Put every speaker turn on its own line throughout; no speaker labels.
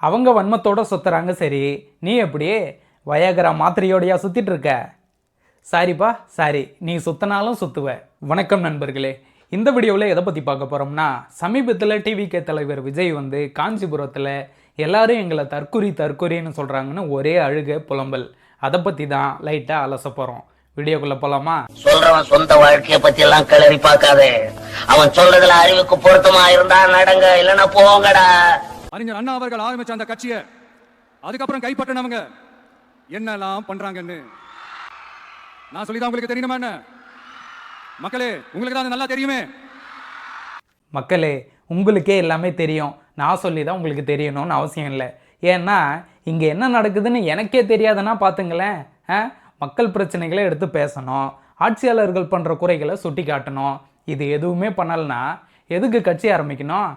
அவங்க வன்மத்தோட சுற்றுறாங்க. சரி, நீ எப்படி வயாகரா மாத்திரையோடையா சுற்றிட்டு இருக்க? சாரிப்பா, சாரி, நீ சுத்தினாலும் சுற்றுவ. வணக்கம் நண்பர்களே, இந்த வீடியோவில் எதை பற்றி பார்க்க போகிறோம்னா, சமீபத்தில் டிவிகே தலைவர் விஜய் வந்து காஞ்சிபுரத்தில் எல்லாரும் எங்களை தற்குறின்னு சொல்கிறாங்கன்னு ஒரே அழுக புலம்பல். அதை பற்றி தான் லைட்டாக அலச போகிறோம். வீடியோக்குள்ள போலாமா?
சொல்றவன் சொந்த வாழ்க்கைய பத்தி எல்லாம் கிளறி பார்க்காதே. அவன் சொல்றதுல அறிவுக்கு பொருத்தமா இருந்தா நடங்க, இல்லன்னா போங்கடா.
அறிஞர் அண்ணா அவர்கள் ஆரம்பிச்ச அந்த கட்சியை அதுக்கப்புறம் கைப்பற்றினவங்க என்னெல்லாம் பண்றாங்கன்னு நான் சொல்லிதான் உங்களுக்கு தெரியணுமா என்ன? மக்களே, உங்களுக்கு தான் நல்லா தெரியுமே.
மக்களே, உங்களுக்கே எல்லாமே தெரியும். நான் சொல்லி தான் உங்களுக்கு தெரியணும்னு அவசியம் இல்லை. ஏன்னா இங்கே என்ன நடக்குதுன்னு எனக்கே தெரியாதுன்னா பார்த்துங்களேன். மக்கள் பிரச்சனைகளை எடுத்து பேசணும், ஆட்சியாளர்கள் பண்ணுற குறைகளை சுட்டி காட்டணும். இது எதுவுமே பண்ணலைன்னா எதுக்கு கட்சி ஆரம்பிக்கணும்?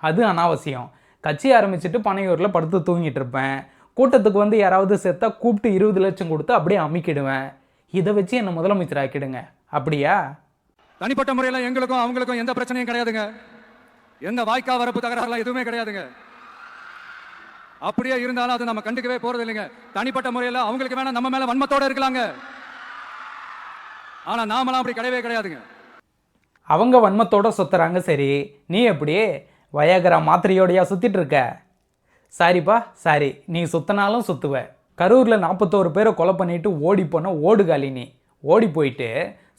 அது அனாவசியம். கட்சி ஆரம்பிச்சுட்டு பனையூரில் படுத்து தூங்கிட்டு இருப்பேன். கூட்டத்துக்கு வந்து யாராவது செத்தா கூப்பிட்டு 20 லட்சம் கொடுத்து அப்படியே அமைக்கிடுவேன். இதை வச்சு என்னை முதலமைச்சர் ஆக்கிடுங்க. அப்படியா?
தனிப்பட்ட முறையில் எங்களுக்கும் அவங்களுக்கும் எந்த பிரச்சனையும் கிடையாதுங்க. எந்த வாய்க்கா வரப்பு தகராறுலாம் எதுவுமே கிடையாதுங்க. அப்படியே இருந்தாலும் அது நம்ம கண்டுக்கவே போறது இல்லைங்க. தனிப்பட்ட முறையில் அவங்களுக்கு வேணா நம்ம மேல வன்மத்தோட இருக்கலாங்க. ஆனா நாமெல்லாம் அப்படி கிடையவே கிடையாதுங்க.
அவங்க வன்மத்தோட சுத்துறாங்க. சரி, நீ எப்படி வயாகரா மாத்திரையோடையா சுத்திட்டு இருக்க? சாரிப்பா, சாரி, நீ சுத்தினாலும் சுத்துவ. கரூரில் 41 பேரை கொலை பண்ணிட்டு ஓடி போன ஓடுகாலி நீ. ஓடி போயிட்டு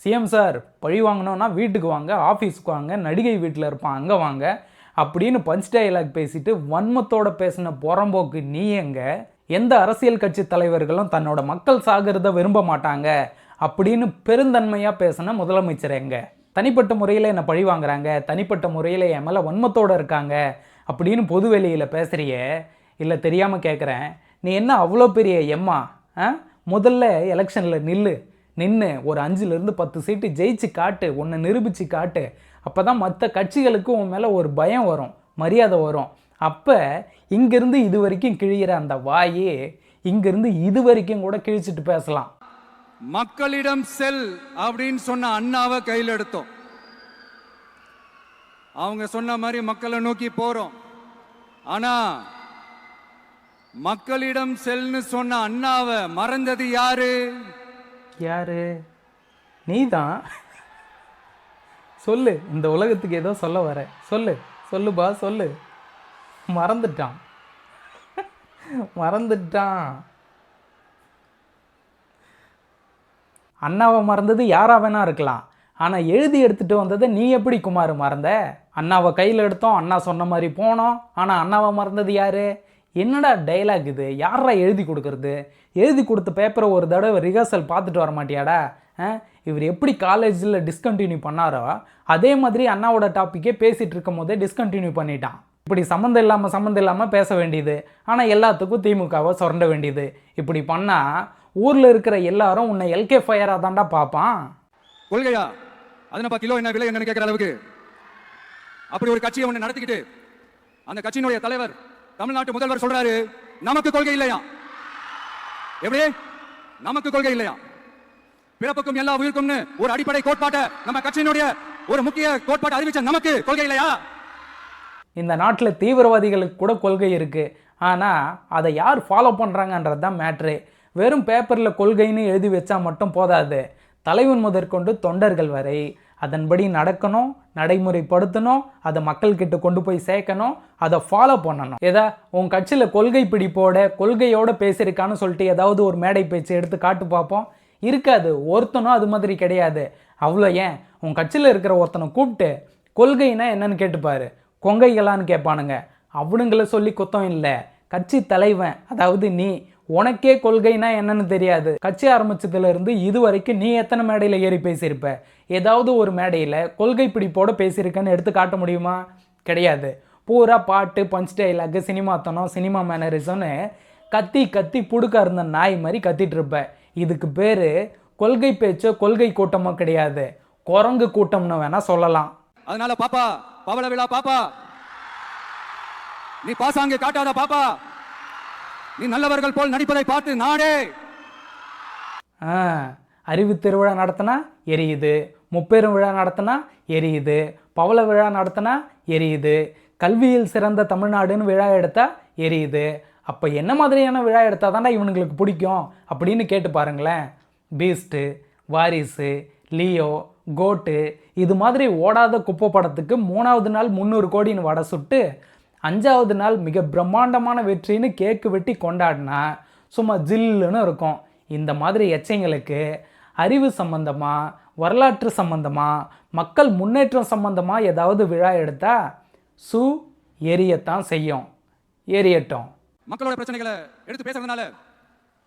சிஎம் சார் பழி வாங்கணும்னா வீட்டுக்கு வாங்க, ஆஃபீஸுக்கு வாங்க, நடிகை வீட்டில் இருப்பான் அங்கே வாங்க அப்படின்னு பஞ்ச் டயலாக் பேசிட்டு வன்மத்தோட பேசின புறம்போக்கு நீ எங்க? எந்த அரசியல் கட்சி தலைவர்களும் தன்னோட மக்கள் சாகிறத விரும்ப மாட்டாங்க அப்படின்னு பெருந்தன்மையாக பேசின முதலமைச்சர் எங்க? தனிப்பட்ட முறையில் என்னை பழி வாங்குறாங்க, தனிப்பட்ட முறையில் என் மேலே வன்மத்தோடு இருக்காங்க அப்படின்னு பொது வெளியில் பேசுகிறிய. இல்லை, தெரியாமல் கேட்குறேன், நீ என்ன அவ்வளோ பெரிய எம்மா? முதல்ல எலெக்ஷனில் நின்று ஒரு 5லேருந்து 10 சீட்டு ஜெயிச்சு காட்டு, உன்னை நிரூபித்து காட்டு. அப்போ தான் மற்ற கட்சிகளுக்கு உன் மேலே ஒரு பயம் வரும், மரியாதை வரும். அப்போ இங்கேருந்து இது வரைக்கும் கிழிகிற அந்த வாயே இங்கேருந்து இது வரைக்கும் கூட கிழிச்சிட்டு பேசலாம்.
மக்களிடம் செல் அப்படின்னு சொன்ன அண்ணாவை கையில் எடுத்தோம். அவங்க சொன்ன மாதிரி மக்களை நோக்கி போறோம். ஆனா மக்களிடம் செல்னு சொன்ன அண்ணாவை மறந்தது யாரு?
நீதான். சொல்லு, இந்த உலகத்துக்கு ஏதோ சொல்ல வர. சொல்லுப்பா, சொல்லு. மறந்துட்டான். அண்ணாவை மறந்தது யாரா வேணா இருக்கலாம். ஆனால் எழுதி எடுத்துகிட்டு வந்ததை நீ எப்படி குமார் மறந்த? அண்ணாவை கையில் எடுத்தோம், அண்ணா சொன்ன மாதிரி போனோம், ஆனால் அண்ணாவை மறந்தது யார்? என்னடா டைலாக் இது? யாரா எழுதி கொடுக்கறது? எழுதி கொடுத்த பேப்பரை ஒரு தடவை ரிஹர்சல் பார்த்துட்டு வர மாட்டியாடா? இவர் எப்படி காலேஜில் டிஸ்கண்டினியூ பண்ணாரோ அதே மாதிரி அண்ணாவோட டாப்பிக்கே பேசிகிட்டு இருக்கும் போதே டிஸ்கண்டினியூ பண்ணிட்டான். இப்படி சம்மந்தம் இல்லாமல் பேச வேண்டியது, ஆனால் எல்லாத்துக்கும் திமுகவை சுரண்ட வேண்டியது. இப்படி பண்ணால் ஊரில் இருக்கிற எல்லாரும் உன்னை எல்கே ஃபயராக தாண்டா பார்ப்பான்.
கொள்கையா? அதுனப்பா கிலோ என்ன விலை என்னன்னு கேட்குற அளவுக்கு அப்படி ஒரு கட்சியை ஒன்று நடத்திக்கிட்டு அந்த கட்சியினுடைய தலைவர் தமிழ்நாட்டு முதல்வர் சொல்றாரு, நமக்கு கொள்கை இல்லையா? எப்படி நமக்கு கொள்கை இல்லையா? பிறப்புக்கும் எல்லா உயிருக்கும்னு ஒரு அடிப்படை கோட்பாட்டை நம்ம கட்சியினுடைய ஒரு முக்கிய கோட்பாட்டை அறிவிச்ச நமக்கு கொள்கை இல்லையா?
இந்த நாட்டில் தீவிரவாதிகளுக்கு கூட கொள்கை இருக்குது. ஆனால் அதை யார் ஃபாலோ பண்ணுறாங்கன்றது தான் மேட்ரு. வெறும் பேப்பரில் கொள்கைன்னு எழுதி வச்சா மட்டும் போதாது. தலைவன் முதற்கொண்டு தொண்டர்கள் வரை அதன்படி நடக்கணும், நடைமுறைப்படுத்தணும், அதை மக்கள்கிட்ட கொண்டு போய் சேர்க்கணும், அதை ஃபாலோ பண்ணணும். உன் கட்சியில் கொள்கை கொள்கையோடு பேசியிருக்கான்னு சொல்லிட்டு ஏதாவது ஒரு மேடை பேச்சு எடுத்து காட்டு பார்ப்போம். இருக்காது. ஒருத்தனும் அது மாதிரி கிடையாது. அவ்வளோ ஏன், உன் கட்சியில் இருக்கிற ஒருத்தனை கூப்பிட்டு கொள்கைன்னா என்னன்னு கேட்டுப்பாரு, கொங்கைகளான்னு கேட்பானுங்க. அவனுங்களை சொல்லி குத்தம் இல்லை. கட்சி தலைவன், அதாவது நீ, உனக்கே கொள்கைனா என்னன்னு தெரியாது. கட்சி ஆரம்பிச்சதுலேருந்து இது வரைக்கும் நீ எத்தனை மேடையில் ஏறி பேசியிருப்ப? ஏதாவது ஒரு மேடையில் கொள்கை பிடிப்போடு பேசியிருக்கேன்னு எடுத்து காட்ட முடியுமா? கிடையாது. பூரா பாட்டு, பஞ்ச் டைலாக், சினிமாத்தனம், சினிமா மேனரிசம்னு கத்தி புடுக்க இருந்த நாய் மாதிரி கத்திட்டு இருப்ப. இதுக்கு பேர் கொள்கை பேச்சோ கொள்கை கூட்டமோ கிடையாது, குரங்கு கூட்டம்னு வேணா சொல்லலாம்.
அதனால பாப்பா, பவள விழா பாப்பா, நீ பாசாங்க காட்டாத பாப்பா, நீ நல்லவர்கள் போல் நடிப்பதை பார்த்து நாடே.
அறிவு திருவிழா நடத்தினா எரியுது, முப்பெரும் விழா நடத்தினா எரியுது, பவள விழா நடத்தினா எரியுது, கல்வியில் சிறந்த தமிழ்நாடுன்னு விழா எடுத்தா எரியுது. அப்போ என்ன மாதிரியான விழா எடுத்தால் தானே இவனுங்களுக்கு பிடிக்கும் அப்படின்னு கேட்டு பாருங்களேன். பீஸ்ட்டு, வாரிசு, லியோ, கோட்டு இது மாதிரி ஓடாத குப்பை படத்துக்கு 3வது நாள் 300 கோடின்னு வடை சுட்டு 5வது நாள் மிக பிரம்மாண்டமான வெற்றின்னு கேக்கு வெட்டி கொண்டாடினா சும்மா ஜில்லுன்னு இருக்கும். இந்த மாதிரி எச்சைங்களுக்கு அறிவு சம்பந்தமாக, வரலாற்று சம்பந்தமாக, மக்கள் முன்னேற்றம் சம்பந்தமாக ஏதாவது விழா எடுத்தால் எரியத்தான் செய்யும். எரியட்டும்.
மக்களோட பிரச்சனைகளை எடுத்து பேசுறதுனால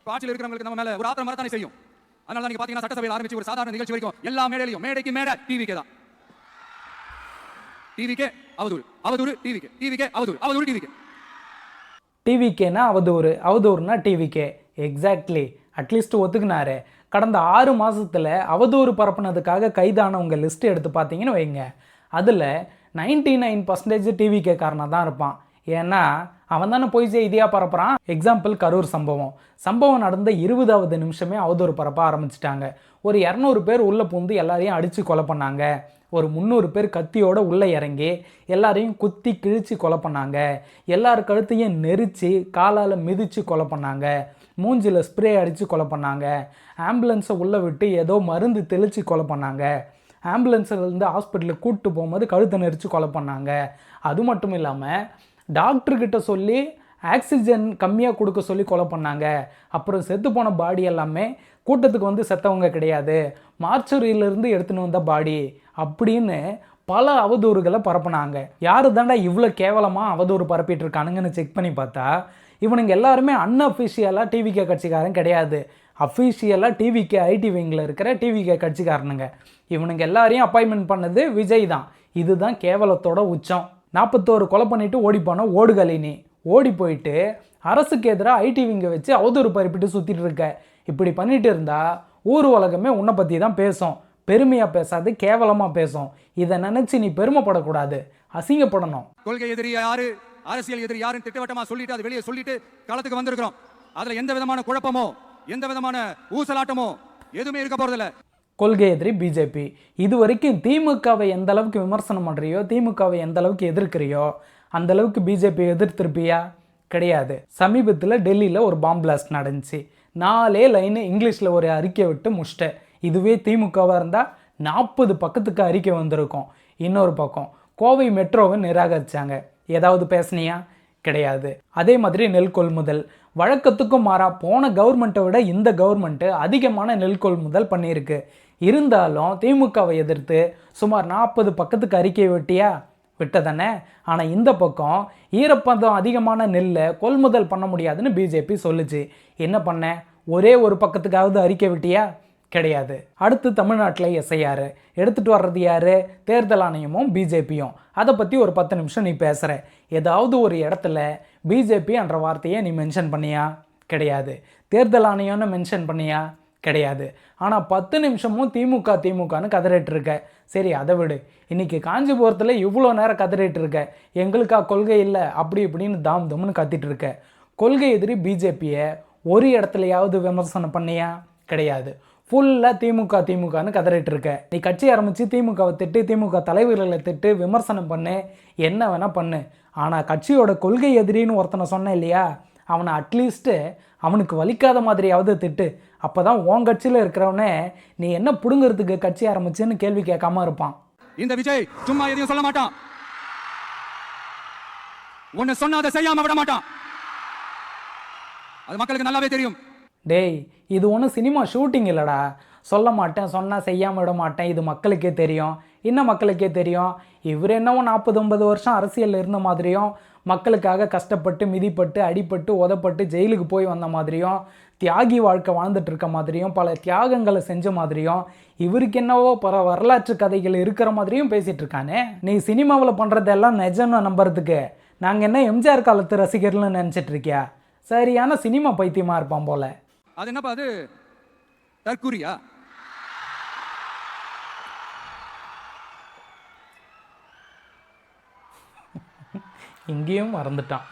ஆட்சியில் இருக்கிறவங்களுக்கு நம்ம மேல ஒரு ஆத்திரம் வரத்தானே செய்யும். அதனால தான் நீங்க பாத்தீங்கன்னா சட்டசபையில் ஆரம்பிச்சு ஒரு சாதாரண நிகழ்ச்சி வரைக்கும் எல்லா மேடையிலும் மேடைக்கு மேடை டிவிக்கே தான். டிவிக்கே அவதூறு, அவதூறு டிவிக்கே, டிவிக்கே அவதூறு, அவதூறு டிவிக்கே.
டிவிக்கேனா அவதூறு, அவதூறுனா டிவிக்கே. எக்ஸாக்ட்லி. அட்லீஸ்ட் ஒத்துக்குனாரு. கடந்த 6 மாதத்தில் அவதூறு பரப்புனதுக்காக கைதானவங்க லிஸ்ட்டு எடுத்து பார்த்தீங்கன்னு வைங்க, அதில் 99% டிவிக்கே காரணம் தான் இருப்பான். ஏன்னா அவன் தானே போய் செய்தியாக பரப்புகிறான். எக்ஸாம்பிள் கரூர் சம்பவம் நடந்த 20வது நிமிஷமே அவதூறு பரப்ப ஆரம்பிச்சிட்டாங்க. ஒரு 200 பேர் உள்ளே பூந்து எல்லாரையும் அடித்து கொலை பண்ணாங்க. ஒரு 300 பேர் கத்தியோடு உள்ளே இறங்கி எல்லாரையும் குத்தி கிழித்து கொலை பண்ணாங்க. எல்லார் கழுத்தையும் நெரிச்சு காலால் மிதித்து கொலை பண்ணாங்க. மூஞ்சில் ஸ்ப்ரே அடித்து கொலை பண்ணாங்க. ஆம்புலன்ஸை உள்ளே விட்டு ஏதோ மருந்து தெளித்து கொலை பண்ணாங்க. ஆம்புலன்ஸிலேருந்து ஹாஸ்பிட்டலுக்கு கூப்பிட்டு போகும்போது கழுத்தை நெரிச்சு கொலை பண்ணாங்க. அது மட்டும் இல்லாமல் டாக்டர்கிட்ட சொல்லி ஆக்சிஜன் கம்மியாக கொடுக்க சொல்லி கொலை பண்ணாங்க. அப்புறம் செத்து போன பாடி எல்லாமே கூட்டத்துக்கு வந்து செத்தவங்க கிடையாது, மார்ச்சரியிலேருந்து எடுத்துன்னு வந்த பாடி அப்படின்னு பல அவதூறுகளை பரப்புனாங்க. யாரு தாண்டா இவ்வளோ கேவலமாக அவதூறு பரப்பிட்டு இருக்கானுங்கன்னு செக் பண்ணி பார்த்தா இவனுங்க எல்லாருமே அன்அஃபிஷியலாக டிவிகே கட்சிக்காரன் கிடையாது. அஃபிஷியலாக டிவிகே ஐடி விங்கில் இருக்கிற டிவிகே கட்சிக்காரனுங்க. இவனுங்க எல்லாரையும் அப்பாயின்மெண்ட் பண்ணது விஜய் தான். இதுதான் கேவலத்தோட உச்சம். 41 கொலை பண்ணிட்டு ஓடி போன ஓடுகலினி ஓடி போயிட்டு அரசுக்கு எதிராக ஐடி விங்கை வச்சு அவதூறு பரப்பிட்டு சுற்றிட்டு இருக்க. இப்படி பண்ணிட்டு இருந்தா ஊர் உலகமே உன்னை பற்றி தான் பேசும். பெருமையாக பேசாது, கேவலமாக பேசும். இதை நினச்சி நீ பெருமைப்படக்கூடாது, அசிங்கப்படணும்.
கொள்கை எதிரி யாரு, அரசியல் எதிரி யாருன்னு திட்டவட்டமா சொல்லிட்டு அது வெளியே சொல்லிட்டு களத்துக்கு வந்திருக்கிறோம். அதுல எந்த விதமான குழப்பமோ எந்த விதமான ஊசலாட்டமோ எதுவுமே இருக்க போறதில்ல.
கொள்கை எதிரி பிஜேபி. இது வரைக்கும் திமுகவை எந்த அளவுக்கு விமர்சனம் பண்ணுறியோ, திமுகவை எந்த அளவுக்கு எதிர்க்கிறியோ அந்த அளவுக்கு பிஜேபி எதிர்த்திருப்பியா? கிடையாது. சமீபத்தில் டெல்லியில் ஒரு பாம்பு பிளாஸ்ட் நடந்துச்சு. 4 லைன் இங்கிலீஷில் ஒரு அறிக்கை விட்டு முடிச்சிட்டேன். இதுவே திமுகவாக இருந்தால் 40 பக்கத்துக்கு அறிக்கை வந்திருக்கும். இன்னொரு பக்கம் கோவை மெட்ரோவை நிராகரித்தாங்க. ஏதாவது பேசுனியா? கிடையாது. அதே மாதிரி நெல் கொள்முதல் வழக்கத்துக்கும் மாறா போன கவர்மெண்ட்டை விட இந்த கவர்மெண்ட்டு அதிகமான நெல் கொள்முதல் பண்ணியிருக்கு. இருந்தாலும் திமுகவை எதிர்த்து சுமார் 40 பக்கத்துக்கு அறிக்கை விட்டதானே. ஆனால் இந்த பக்கம் ஈரப்பதம் அதிகமான நெல்லை கொள்முதல் பண்ண முடியாதுன்னு பிஜேபி சொல்லுச்சு. என்ன பண்ண? ஒரே ஒரு பக்கத்துக்காவது அறிக்கை விட்டியா? கிடையாது. அடுத்து தமிழ்நாட்டில் எஸ்ஐஆர் எடுத்துகிட்டு வர்றது யார்? தேர்தல் ஆணையமும் பிஜேபியும். அதை பற்றி ஒரு 10 நிமிஷம் நீ பேசுகிற. ஏதாவது ஒரு இடத்துல பிஜேபி என்ற வார்த்தையை நீ மென்ஷன் பண்ணியா? கிடையாது. தேர்தல் ஆணையம்னு மென்ஷன் பண்ணியா? கிடையாது. ஆனால் 10 நிமிஷமும் திமுகன்னு கதறிட்டு இருக்க. சரி, அதை விடு. இன்றைக்கி காஞ்சிபுரத்தில் இவ்வளோ நேரம் கதறிட்டு இருக்க. எங்களுக்கா கொள்கை இல்லை அப்படி இப்படின்னு தம்னு கத்திட்டு இருக்க. கொள்கை எதிரி பிஜேபியை ஒரு இடத்துலையாவது விமர்சனம் பண்ணியா? கிடையாது. ஃபுல்லாக திமுகன்னு கதறிட்டு இருக்க. நீ கட்சி ஆரம்பித்து திமுகவை திட்டு, திமுக தலைவர்களை திட்டு, விமர்சனம் பண்ணு, என்ன வேணால் பண்ணு. ஆனால் கட்சியோட கொள்கை எதிரின்னு ஒருத்தனை சொன்னேன் இல்லையா, அவனை அட்லீஸ்ட்டு அவனுக்கு வலிக்காத மாதிரியாவது திட்டு. அப்போ தான் உன் கட்சியில் இருக்கிறவனே நீ என்ன பிடுங்கிறதுக்கு கட்சி ஆரம்பிச்சுன்னு கேள்வி கேட்காம இருப்பான்.
இந்த விஜய் சும்மா எதையும் சொல்ல மாட்டான். ஒன்னு சொன்னா அதை செய்யாம விட மாட்டான். அது மக்களுக்கு நல்லாவே தெரியும்.
டேய், இது ஒன்றும் சினிமா ஷூட்டிங் இல்லைடா. சொல்ல மாட்டேன், சொன்னால் செய்யாமல் விட மாட்டேன். இது மக்களுக்கே தெரியும். இன்னும் மக்களுக்கே தெரியும். இவர் என்னவோ 40-50 வருஷம் அரசியலில் இருந்த மாதிரியும், மக்களுக்காக கஷ்டப்பட்டு மிதிப்பட்டு அடிப்பட்டு உதப்பட்டு ஜெயிலுக்கு போய் வந்த மாதிரியும், தியாகி வாழ்க்கை வாழ்ந்துட்டு இருக்க மாதிரியும், பல தியாகங்களை செஞ்ச மாதிரியும், இவருக்கு என்னவோ பல வரலாற்று கதைகள் இருக்கிற மாதிரியும் பேசிகிட்டு இருக்கானே. நீ சினிமாவில் பண்ணுறதெல்லாம் நிஜம்னு நம்புறதுக்கு நாங்கள் என்ன எம்ஜிஆர் காலத்து ரசிகர்கள்னு நினச்சிட்டு இருக்கியா? சரியான சினிமா பைத்தியமாக இருப்பான் போல.
அது என்னப்பா அது தற்குறியா?
இங்கேயும் மறந்துட்டான்.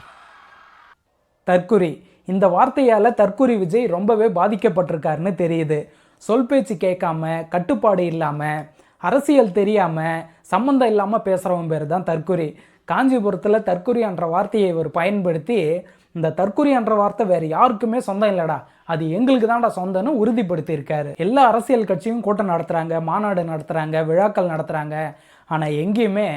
தற்குறி. இந்த வார்த்தையால் தற்குறி விஜய் ரொம்பவே பாதிக்கப்பட்டிருக்காருன்னு தெரியுது. சொல் பேச்சு கேட்காம, கட்டுப்பாடு இல்லாமல், அரசியல் தெரியாமல், சம்மந்தம் இல்லாமல் பேசுகிறவன் பேர் தான் தற்குறி. காஞ்சிபுரத்தில் தற்குறி என்ற வார்த்தையை இவர் பயன்படுத்தி இந்த தற்குறி என்ற வார்த்தை வேறு யாருக்குமே சொந்தம் இல்லைடா, அது எங்களுக்கு தான்டா சொந்தம்னு உறுதிப்படுத்தியிருக்காரு. எல்லா அரசியல் கட்சியும் கூட்டம் நடத்துகிறாங்க, மாநாடு நடத்துகிறாங்க, விழாக்கள் நடத்துகிறாங்க. ஆனால் எங்கேயுமே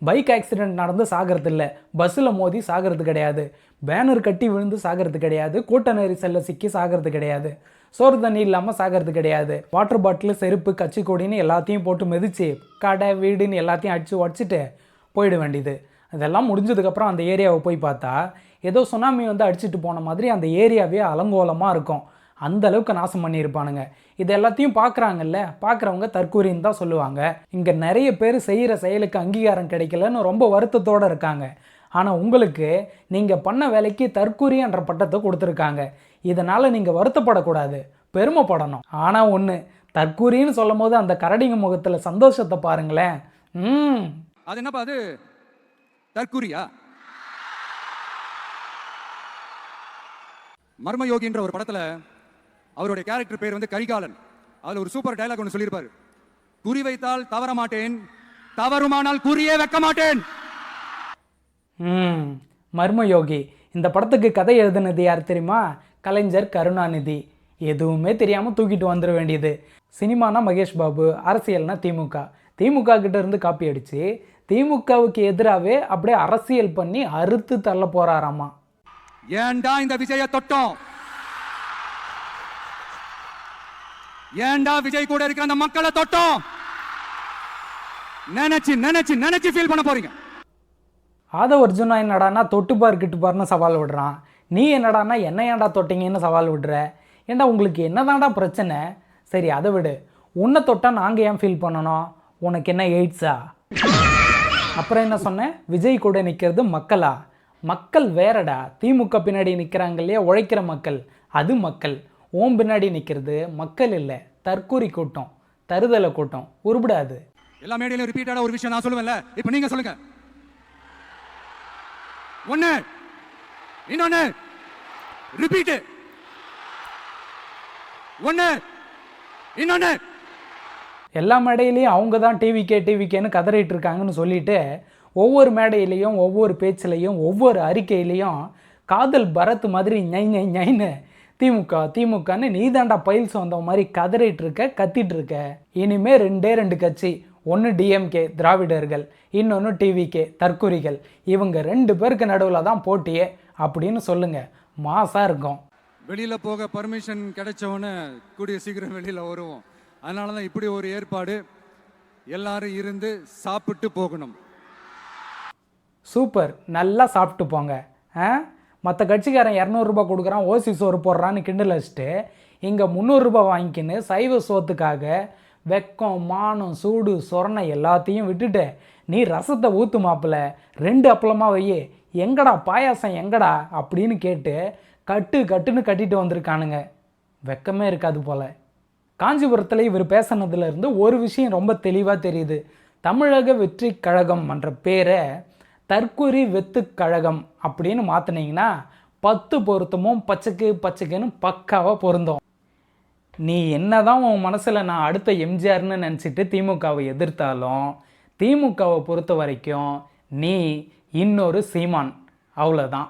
பைக் ஆக்சிடெண்ட் நடந்து சாகிறது இல்லை, பஸ்ஸில் மோதி சாகிறது கிடையாது, பேனர் கட்டி விழுந்து சாகிறது கிடையாது, கூட்ட நெரிசலில் சிக்கி சாகிறது கிடையாது, சோறு தண்ணி இல்லாமல் சாகிறது கிடையாது. வாட்டர் பாட்டில், செருப்பு, கட்சி கொடின்னு எல்லாத்தையும் போட்டு மிதித்து கடை வீடுன்னு எல்லாத்தையும் அடித்து உடச்சிட்டு போயிட வேண்டியது. இதெல்லாம் முடிஞ்சதுக்கப்புறம் அந்த ஏரியாவை போய் பார்த்தா ஏதோ சுனாமி வந்து அடிச்சுட்டு போன மாதிரி அந்த ஏரியாவே அலங்கோலமாக இருக்கும். அந்த அளவுக்கு நாசம் பண்ணியிருப்பானுங்க. இது எல்லாத்தையும் பார்க்குறாங்கல்ல, பார்க்குறவங்க தற்கூரின்னு தான் சொல்லுவாங்க. இங்கே நிறைய பேர் செய்கிற செயலுக்கு அங்கீகாரம் கிடைக்கலன்னு ரொம்ப வருத்தத்தோடு இருக்காங்க. ஆனால் உங்களுக்கு நீங்கள் பண்ண வேலைக்கு தற்கூரி என்ற பட்டத்தை கொடுத்துருக்காங்க. இதனால் நீங்கள் வருத்தப்படக்கூடாது, பெருமைப்படணும். ஆனால் ஒன்று, தற்கூரின்னு சொல்லும் போது அந்த கரடிங்க முகத்தில் சந்தோஷத்தை பாருங்களேன்.
அது என்னப்பா அது தற்குறியா? மர்மயோகின்ற ஒரு படத்துல அவருடைய கேரக்டர் பேர் வந்து கரிகாலன். அதுல ஒரு சூப்பர் டயலாக் ஒன்று சொல்லியிருப்பாரு, குறி வைத்தால் தவற மாட்டேன், தவறுமானால் குறியே வைக்க மாட்டேன்.
மர்மயோகி இந்த படத்துக்கு கதை எழுதுனது யார் தெரியுமா? கலைஞர் கருணாநிதி. எதுவுமே தெரியாமல் தூக்கிட்டு வந்துட வேண்டியது. சினிமானா மகேஷ் பாபு, அரசியல்னா திமுக. திமுக கிட்ட இருந்து காப்பி அடித்து திமுகவுக்கு எதிராகவே அப்படியே அரசியல் பண்ணி அறுத்து தள்ள போறாராமா.
ஏண்டா இந்த விஜய தொட்டோம்? ஏண்டா விஜய் கூட இருக்கிற அந்த மக்களை தொட்டோம்? நினைச்சு நினைச்சு நினைச்சு ஃபீல் பண்ண போறீங்க.
ஆதவ அர்ஜுனா என்னடானா தொட்டுப்பார் கிட்டுப்பார்னு சவால் விடுறான். நீ என்னடானா என்ன ஏன்டா தொட்டிங்கன்னு சவால் விடுற. ஏண்டா உங்களுக்கு என்னதான்டா பிரச்சனை? சரி அதை விடு, உன்னை தொட்டால் நாங்கள் ஏன் ஃபீல் பண்ணணும்? உனக்கு என்ன எய்ட்ஸா? அப்புறம் என்ன சொன்னேன்? விஜய் கூட நிற்கிறது மக்களா? மக்கள் வேறடா. திமுக பின்னாடி நிற்கிறாங்க இல்லையா, உழைக்கிற மக்கள், அது மக்கள். ஓம் பின்னாடி நிற்கிறது மக்கள் இல்லை, தற்கூரி கூட்டம், தருதலை கூட்டம். உருப்படாது.
எல்லா மேடையிலும் ரிப்பீட்டடா ஒரு விஷயம் நான் சொல்லுவேன்ல, இப்போ நீங்க சொல்லுங்க. ஒண்ணு, இன்னொன்னு, ரிப்பீட். ஒண்ணு, இன்னொன்னு.
எல்லா மேடையிலையும் அவங்க தான் டிவிக்கேன்னு கதறிட்டு இருக்காங்கன்னு சொல்லிட்டு ஒவ்வொரு மேடையிலையும் ஒவ்வொரு பேச்சிலையும் ஒவ்வொரு அறிக்கையிலையும் காதல் பரத் மாதிரி ஞைன்னு திமுகன்னு நீ தாண்டா பயில்ஸ் வந்த மாதிரி கதறிட்டு இருக்க, கத்திட்டு இருக்க. இனிமே ரெண்டு கட்சி, ஒன்று டிஎம்கே திராவிடர்கள், இன்னொன்று டிவிகே தற்குறிகள். இவங்க 2 பேருக்கு நடுவில் தான் போட்டியே அப்படின்னு சொல்லுங்க, மாசா இருக்கும்.
வெளியில போக பர்மிஷன் கிடைச்சவொன்னே கூடிய சீக்கிரம் வெளியில வருவோம். அதனால தான் இப்படி ஒரு ஏற்பாடு. எல்லாரும் இருந்து சாப்பிட்டு போகணும்.
சூப்பர், நல்லா சாப்பிட்டு போங்க. மற்ற கட்சிக்காரன் 200 ரூபாய் கொடுக்குறான், ஓசி சோறு போடுறான்னு கிண்டல் வச்சுட்டு இங்கே 300 ரூபாய் வாங்கிக்கின்னு சைவ சோத்துக்காக வெக்கம், மானம், சூடு, சொரணை எல்லாத்தையும் விட்டுட்டு நீ ரசத்தை ஊற்று மாப்பிள்ள, 2 அப்பளமாக வையே, எங்கடா பாயாசம் எங்கடா அப்படின்னு கேட்டு கட்டுன்னு கட்டிட்டு வந்திருக்கானுங்க. வெக்கமே இருக்காது போல். காஞ்சிபுரத்தில் இவர் பேசினதுலேருந்து ஒரு விஷயம் ரொம்ப தெளிவாக தெரியுது. தமிழக வெற்றி கழகம் என்ற பேரை தற்குறி வெத்து கழகம் அப்படின்னு மாற்றினீங்கன்னா 10 பொருத்தமும் பச்சைக்குன்னு பக்காவாக பொருந்தும். நீ என்னதான் உன் மனசில் நான் அடுத்த எம்ஜிஆர்னு நினச்சிட்டு திமுகவை எதிர்த்தாலும் திமுகவை பொறுத்த வரைக்கும் நீ இன்னொரு சீமான், அவ்வளோதான்.